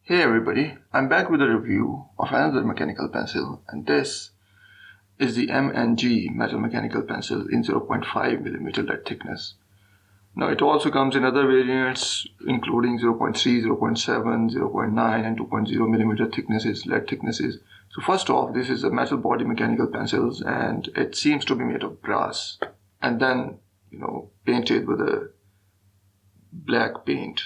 Hey everybody, I'm back with a review of another mechanical pencil, and this is the M&G metal mechanical pencil in 0.5mm lead thickness. Now it also comes in other variants including 0.3, 0.7, 0.9 and 2.0mm thicknesses, lead thicknesses. So first off, this is a metal body mechanical pencils and it seems to be made of brass and then painted with a black paint.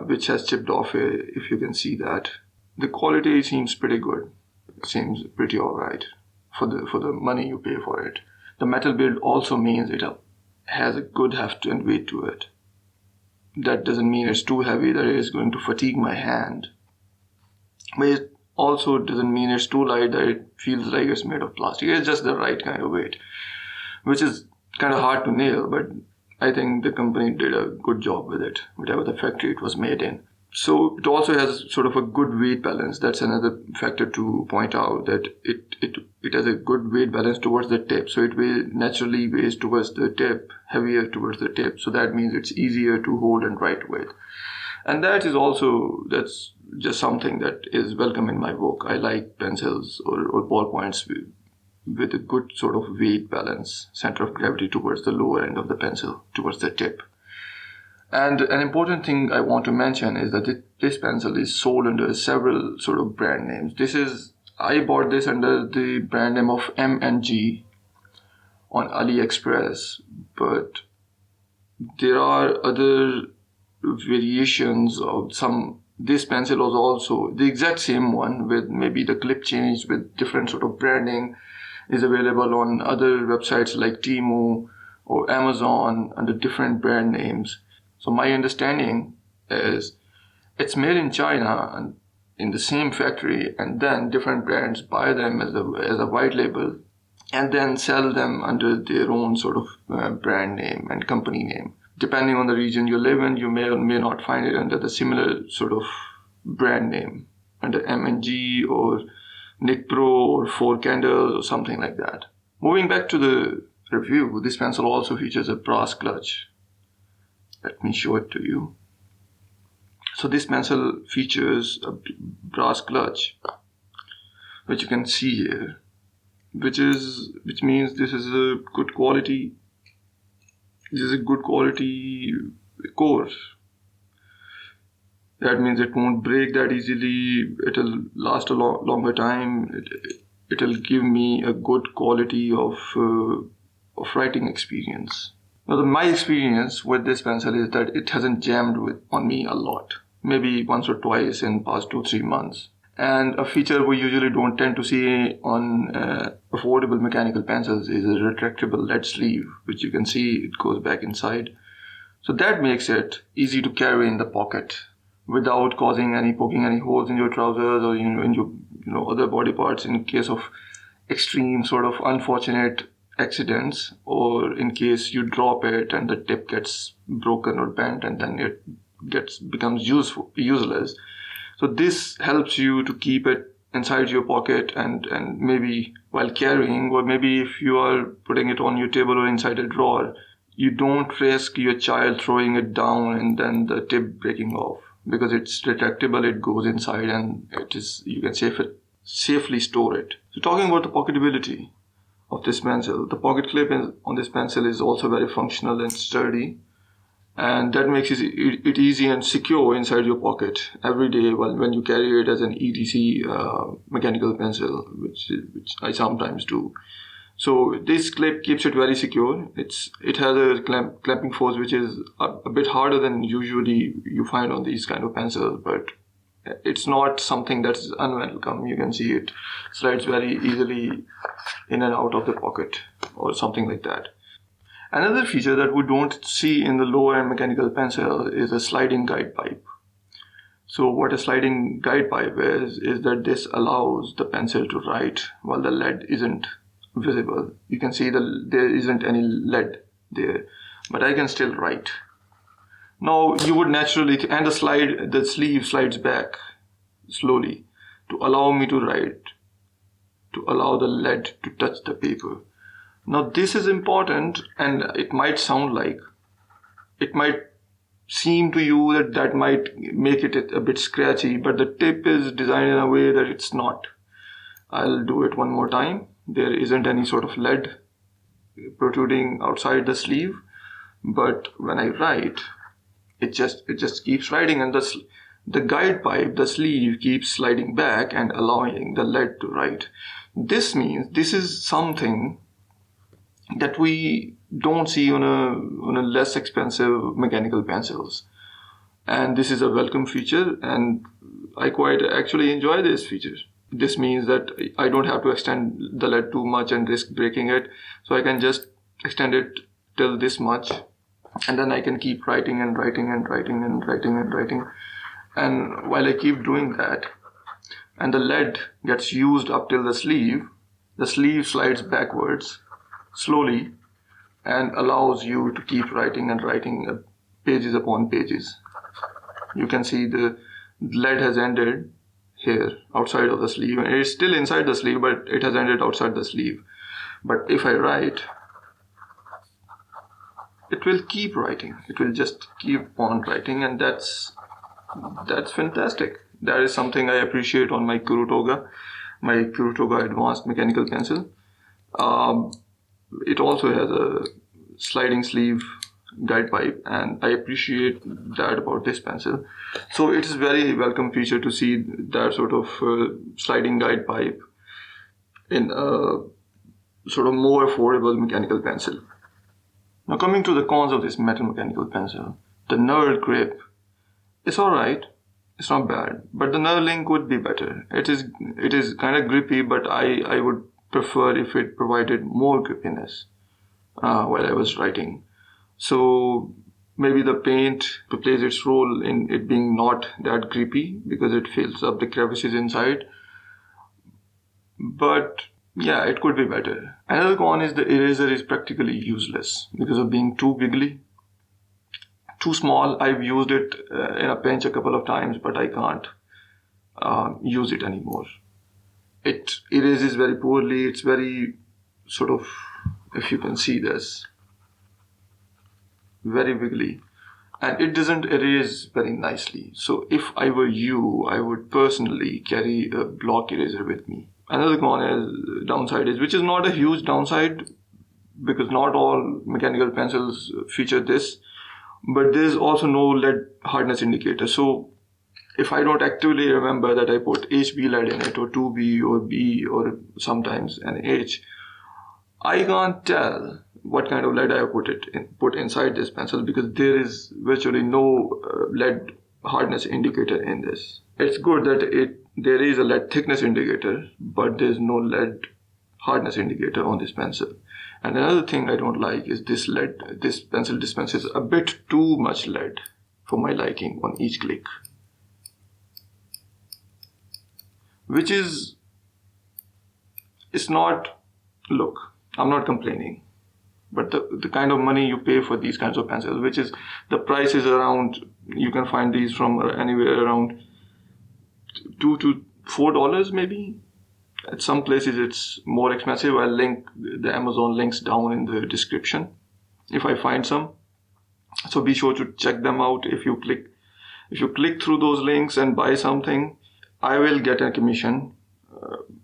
Which has chipped off if you can see that. The quality seems pretty good. It seems pretty alright for the money you pay for it. The metal build also means it has a good heft and weight to it. That doesn't mean it's too heavy that it is going to fatigue my hand. But it also doesn't mean it's too light that it feels like it's made of plastic. It's just the right kind of weight, which is kind of hard to nail, but I think the company did a good job with it, whatever the factory it was made in. So it also has sort of a good weight balance. That's another factor to point out, that it has a good weight balance towards the tip. So it naturally weighs towards the tip, heavier towards the tip. So that means it's easier to hold and write with. And that's just something that is welcome in my book. I like pencils or ballpoints with a good sort of weight balance, center of gravity towards the lower end of the pencil, towards the tip. And an important thing I want to mention is that this pencil is sold under several sort of brand names. I bought this under the brand name of M&G on AliExpress, but there are other variations of this pencil was also the exact same one with maybe the clip changed with different sort of branding, is available on other websites like Temu or Amazon under different brand names. So my understanding is it's made in China and in the same factory, and then different brands buy them as a white label and then sell them under their own sort of brand name and company name. Depending on the region you live in, you may or may not find it under the similar sort of brand name, under M&G or Nick Pro or Four Candles or something like that. Moving back to the review, this pencil also features a brass clutch. Let me show it to you. So this pencil features a brass clutch, which you can see here, which means this is a good quality. This is a good quality core. That means it won't break that easily. It'll last a longer time. It'll give me a good quality of writing experience. Now, my experience with this pencil is that it hasn't jammed on me a lot. Maybe once or twice in past 2-3 months. And a feature we usually don't tend to see on affordable mechanical pencils is a retractable lead sleeve, which you can see it goes back inside. So that makes it easy to carry in the pocket without poking any holes in your trousers or in your other body parts in case of extreme sort of unfortunate accidents, or in case you drop it and the tip gets broken or bent and then it becomes useless. So this helps you to keep it inside your pocket and maybe while carrying, or maybe if you are putting it on your table or inside a drawer, you don't risk your child throwing it down and then the tip breaking off. Because it's retractable, it goes inside and you can safely store it. So talking about the pocketability of this pencil, the pocket clip on this pencil is also very functional and sturdy, and that makes it easy and secure inside your pocket every day when you carry it as an EDC mechanical pencil, which I sometimes do. So this clip keeps it very secure. It has a clamping force which is a bit harder than usually you find on these kind of pencils, but it's not something that's unwelcome. You can see it slides very easily in and out of the pocket or something like that. Another feature that we don't see in the lower-end mechanical pencil is a sliding guide pipe. So what a sliding guide pipe is that this allows the pencil to write while the lead isn't visible. You can see there isn't any lead there, but I can still write. Now you would naturally, and the sleeve slides back slowly to allow me to write, to allow the lead to touch the paper. Now this is important, and it might seem to you that that might make it a bit scratchy, but the tip is designed in a way that it's not. I'll do it one more time. There isn't any sort of lead protruding outside the sleeve, but when I write, it just keeps writing, and the guide pipe, the sleeve, keeps sliding back and allowing the lead to write. This means this is something that we don't see on a less expensive mechanical pencils, and this is a welcome feature, and I quite actually enjoy this feature. This means that I don't have to extend the lead too much and risk breaking it, so I can just extend it till this much, and then I can keep writing and writing and writing and writing and writing. And while I keep doing that, and the lead gets used up till the sleeve slides backwards slowly and allows you to keep writing and writing pages upon pages. You can see the lead has ended here outside of the sleeve, and it's still inside the sleeve, but it has ended outside the sleeve. But if I write, it will keep writing. It will just keep on writing, and that's fantastic. That is something I appreciate on my Kurutoga Advanced Mechanical Pencil. It also has a sliding sleeve guide pipe, and I appreciate that about this pencil. So it is very welcome feature to see that sort of sliding guide pipe in a sort of more affordable mechanical pencil. Now coming to the cons of this metal mechanical pencil, the knurled grip is alright, it's not bad, but the knurling could be better. It is kind of grippy, but I would prefer if it provided more grippiness while I was writing. So maybe the paint plays its role in it being not that grippy because it fills up the crevices inside. But yeah, it could be better. Another con is the eraser is practically useless because of being too wiggly, too small. I've used it in a pinch a couple of times, but I can't use it anymore. It erases very poorly. It's very sort of, if you can see this, very wiggly, and it doesn't erase very nicely. So if I were you, I would personally carry a block eraser with me. Another downside is, which is not a huge downside because not all mechanical pencils feature this, but there's also no lead hardness indicator. So if I don't actively remember that I put HB lead in it, or 2B or B, or sometimes an H, I can't tell what kind of lead I have put inside this pencil because there is virtually no lead hardness indicator in this. It's good that there is a lead thickness indicator, but there's no lead hardness indicator on this pencil. And another thing I don't like is this pencil dispenses a bit too much lead for my liking on each click, which is, it's not, look, I'm not complaining, but the kind of money you pay for these kinds of pencils, which is, the price is around, you can find these from anywhere around $2 to $4 maybe. At some places it's more expensive. I'll link the Amazon links down in the description if I find some. So be sure to check them out. If you click through those links and buy something, I will get a commission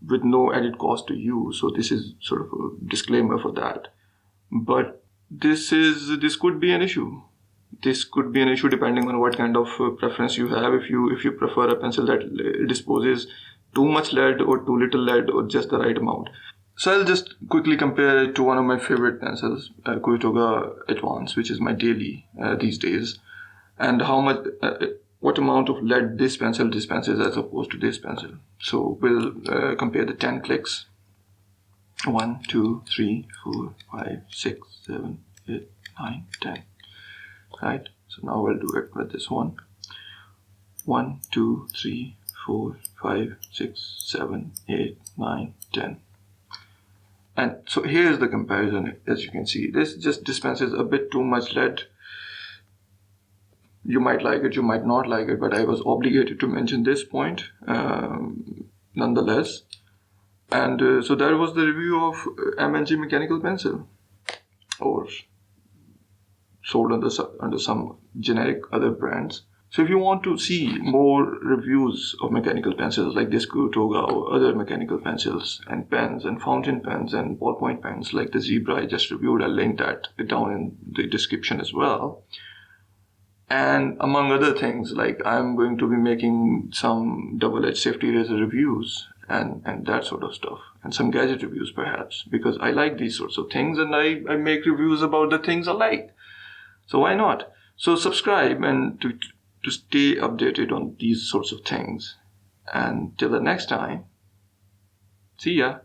with no added cost to you. So this is sort of a disclaimer for that. But this could be an issue. This could be an issue depending on what kind of preference you have. If you prefer a pencil that disposes too much lead or too little lead or just the right amount. So I'll just quickly compare it to one of my favorite pencils, Kurutoga Advance, which is my daily these days, and what amount of lead this pencil dispenses as opposed to this pencil. So we'll compare the 10 clicks. 1, 2, 3, 4, 5, 6, 7, 8, 9, 10. Right? So now we'll do it with this one. 1, 2, 3, 4, 5, 6, 7, 8, 9, 10. And so here's the comparison. As you can see, this just dispenses a bit too much lead. You might like it, you might not like it, but I was obligated to mention this point nonetheless. And so that was the review of M&G mechanical pencil, or sold under some generic other brands. So if you want to see more reviews of mechanical pencils like this Toga or other mechanical pencils and pens and fountain pens and ballpoint pens like the Zebra I just reviewed, I'll link that down in the description as well. And among other things, like I'm going to be making some double-edged safety eraser reviews and that sort of stuff, and some gadget reviews perhaps, because I like these sorts of things and I make reviews about the things I like. So why not? So subscribe and to stay updated on these sorts of things. And till the next time, see ya.